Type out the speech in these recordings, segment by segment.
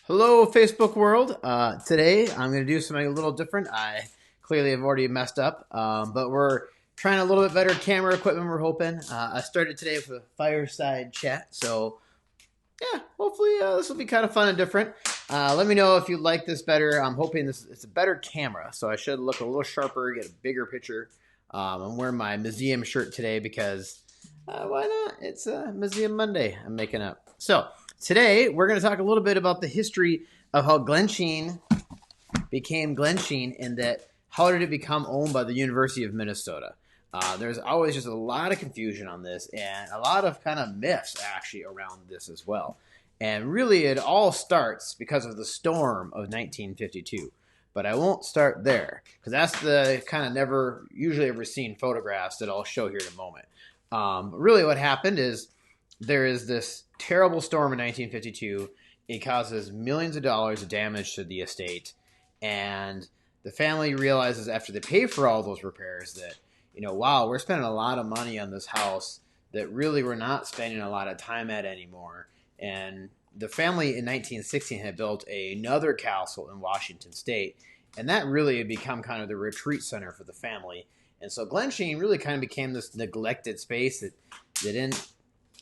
Hello, Facebook world. Today I'm going to do something a little different. I clearly have already messed up, but we're trying a little bit better camera equipment. We're hoping. I started today with a Fireside Chat, so yeah, hopefully this will be kind of fun and different. Let me know if you like this better. I'm hoping it's a better camera, so I should look a little sharper, get a bigger picture. I'm wearing my museum shirt today because why not? It's Museum Monday. I'm making up. So today we're going to talk a little bit about the history of how Glensheen became Glensheen, and that how did it become owned by the University of Minnesota. There's always just a lot of confusion on this and a lot of kind of myths actually around this as well. And really it all starts because of the storm of 1952. But I won't start there because that's the kind of never usually ever seen photographs that I'll show here in a moment. Really what happened is there is this terrible storm in 1952. It causes millions of dollars of damage to the estate. And the family realizes after they pay for all those repairs that, wow, we're spending a lot of money on this house that really we're not spending a lot of time at anymore. And the family in 1916 had built another castle in Washington State, and that really had become kind of the retreat center for the family. And so Glensheen really kind of became this neglected space that they didn't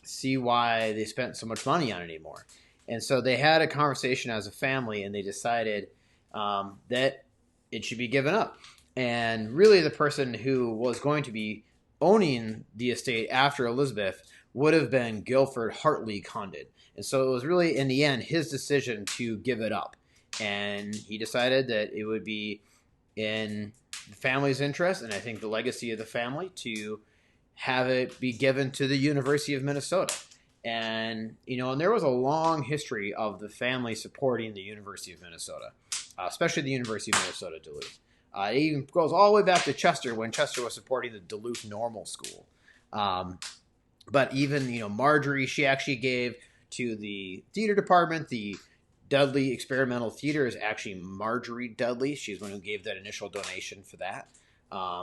see why they spent so much money on it anymore. And so they had a conversation as a family, and they decided that it should be given up. And really the person who was going to be owning the estate after Elizabeth would have been Guilford Hartley Condon. And so it was really, in the end, his decision to give it up. And he decided that it would be in the family's interest, and I think the legacy of the family, to have it be given to the University of Minnesota. And, and there was a long history of the family supporting the University of Minnesota, especially the University of Minnesota Duluth. It even goes all the way back to Chester, when Chester was supporting the Duluth Normal School. But even, Marjorie, she actually gave to the theater department. The Dudley Experimental Theater is actually Marjorie Dudley. She's the one who gave that initial donation for that.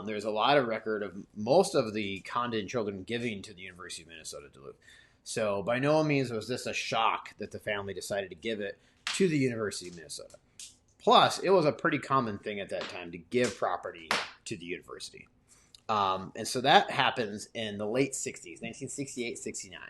There's a lot of record of most of the Condon children giving to the University of Minnesota Duluth. So by no means was this a shock that the family decided to give it to the University of Minnesota. Plus, it was a pretty common thing at that time to give property to the university. And so that happens in the late 60s, 1968, 69.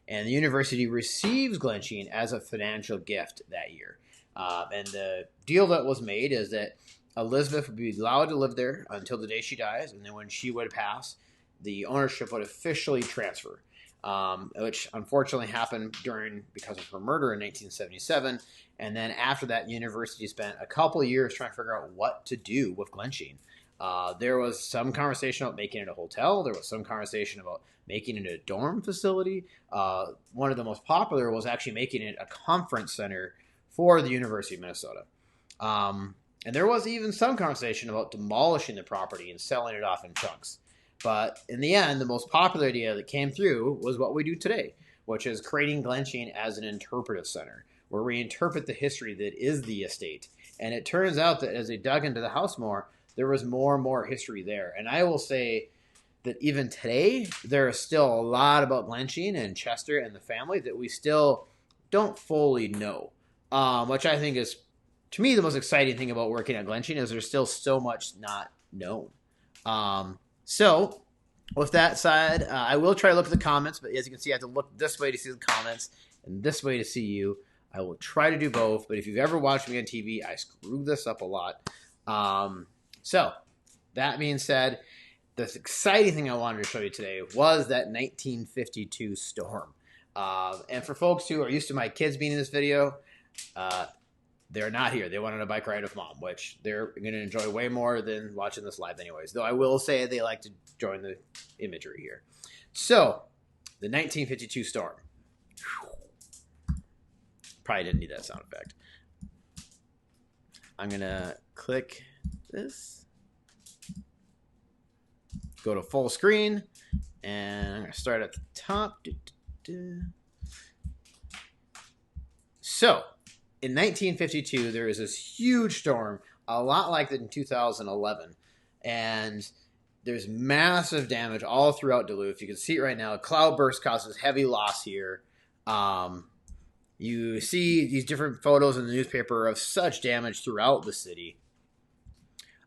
And the university receives Glensheen as a financial gift that year. And the deal that was made is that Elizabeth would be allowed to live there until the day she dies. And then when she would pass, the ownership would officially transfer. Which unfortunately happened because of her murder in 1977. And then after that, the university spent a couple of years trying to figure out what to do with Glensheen. There was some conversation about making it a hotel. There was some conversation about making it a dorm facility. One of the most popular was actually making it a conference center for the University of Minnesota. And there was even some conversation about demolishing the property and selling it off in chunks. But in the end, the most popular idea that came through was what we do today, which is creating Glensheen as an interpretive center, where we interpret the history that is the estate. And it turns out that as they dug into the house more, there was more and more history there. And I will say that even today, there is still a lot about Glensheen and Chester and the family that we still don't fully know, which I think is, to me, the most exciting thing about working at Glensheen is there's still so much not known. So, with that said, I will try to look at the comments, but as you can see, I have to look this way to see the comments and this way to see you. I will try to do both, but if you've ever watched me on TV, I screw this up a lot. So, that being said, the exciting thing I wanted to show you today was that 1952 storm. And for folks who are used to my kids being in this video, they're not here. They went on a bike ride with mom, which they're going to enjoy way more than watching this live anyways. Though I will say they like to join the imagery here. So, the 1952 storm. Probably didn't need that sound effect. I'm going to click this. Go to full screen. And I'm going to start at the top. So, in 1952, there was this huge storm, a lot like that in 2011, and there's massive damage all throughout Duluth. You can see it right now. A cloudburst causes heavy loss here. you see these different photos in the newspaper of such damage throughout the city.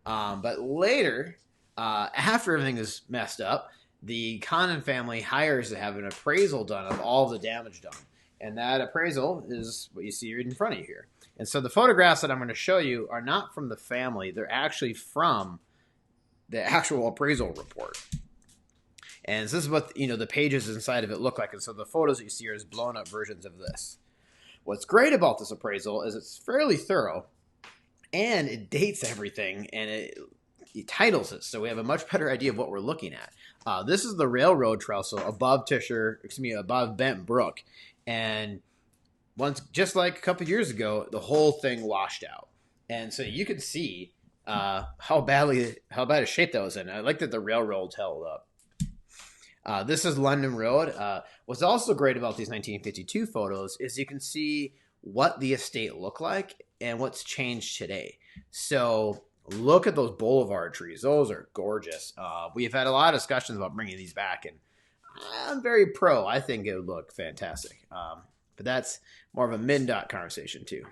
But later, after everything is messed up, the Condon family hires to have an appraisal done of all the damage done. And that appraisal is what you see right in front of you here. And so the photographs that I'm going to show you are not from the family. They're actually from the actual appraisal report. And this is what, the pages inside of it look like. And so the photos that you see are just blown up versions of this. What's great about this appraisal is it's fairly thorough, and it dates everything, and it titles it, so we have a much better idea of what we're looking at. This is the railroad trestle above above Bent Brook, and just like a couple years ago, the whole thing washed out, and so you can see how bad a shape that was in. I like that the railroads held up. This is London Road. What's also great about these 1952 photos is you can see what the estate looked like and what's changed today. So look at those boulevard trees. Those are gorgeous. We've had a lot of discussions about bringing these back, and I'm very pro. I think it would look fantastic. But that's more of a MnDOT conversation too.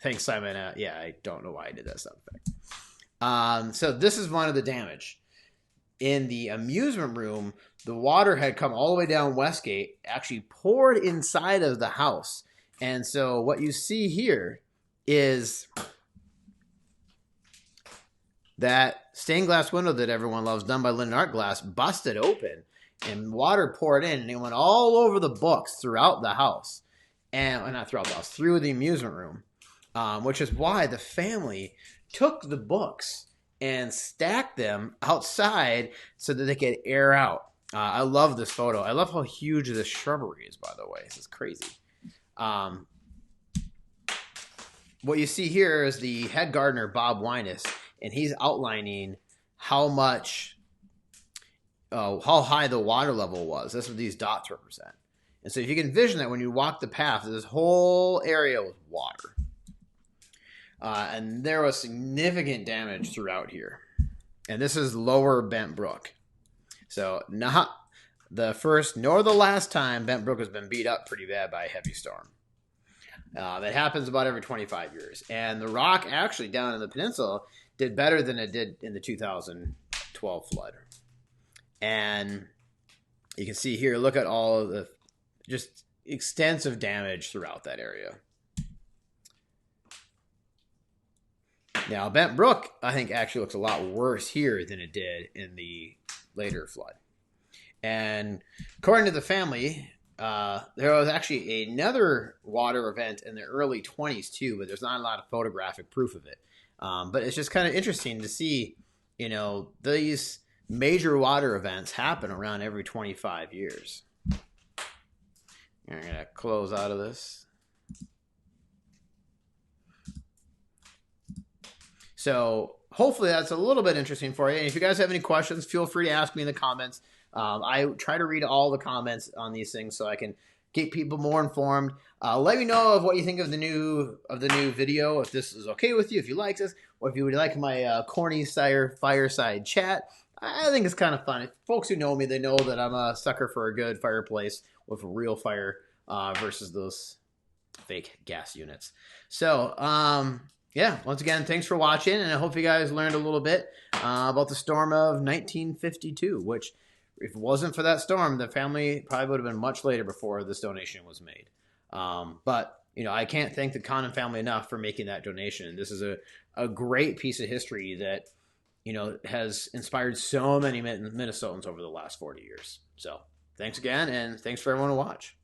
Thanks, Simon. I don't know why I did that sound effect. So this is one of the damage. In the amusement room, the water had come all the way down Westgate, actually poured inside of the house. And so what you see here is that stained glass window that everyone loves, done by Linden Art Glass, busted open, and water poured in, and it went all over the books throughout the house. And not throughout the house, through the amusement room, which is why the family took the books and stacked them outside so that they could air out. I love this photo. I love how huge this shrubbery is, by the way. This is crazy. What you see here is the head gardener, Bob Winus, and he's outlining how high the water level was. That's what these dots represent. And so if you can envision that when you walk the path, this whole area was water. And there was significant damage throughout here. And this is lower Bent Brook. So not the first nor the last time Bent Brook has been beat up pretty bad by a heavy storm. It happens about every 25 years. And the rock actually down in the peninsula did better than it did in the 2012 flood. And you can see here, look at all of the just extensive damage throughout that area. Now, Bent Brook, I think, actually looks a lot worse here than it did in the later flood. And according to the family, there was actually another water event in the early 20s too, but there's not a lot of photographic proof of it. But it's just kind of interesting to see, these major water events happen around every 25 years. I'm going to close out of this. So hopefully that's a little bit interesting for you. And if you guys have any questions, feel free to ask me in the comments. I try to read all the comments on these things so I can get people more informed. Let me know of what you think of the new video, if this is okay with you, if you like this, or if you would like my corny fireside chat. I think it's kind of fun. If folks who know me, they know that I'm a sucker for a good fireplace with real fire versus those fake gas units. So, yeah, once again, thanks for watching, and I hope you guys learned a little bit about the storm of 1952, which, if it wasn't for that storm, the family probably would have been much later before this donation was made. But, I can't thank the Condon family enough for making that donation. This is a great piece of history that, has inspired so many Minnesotans over the last 40 years. So, thanks again, and thanks for everyone to watch.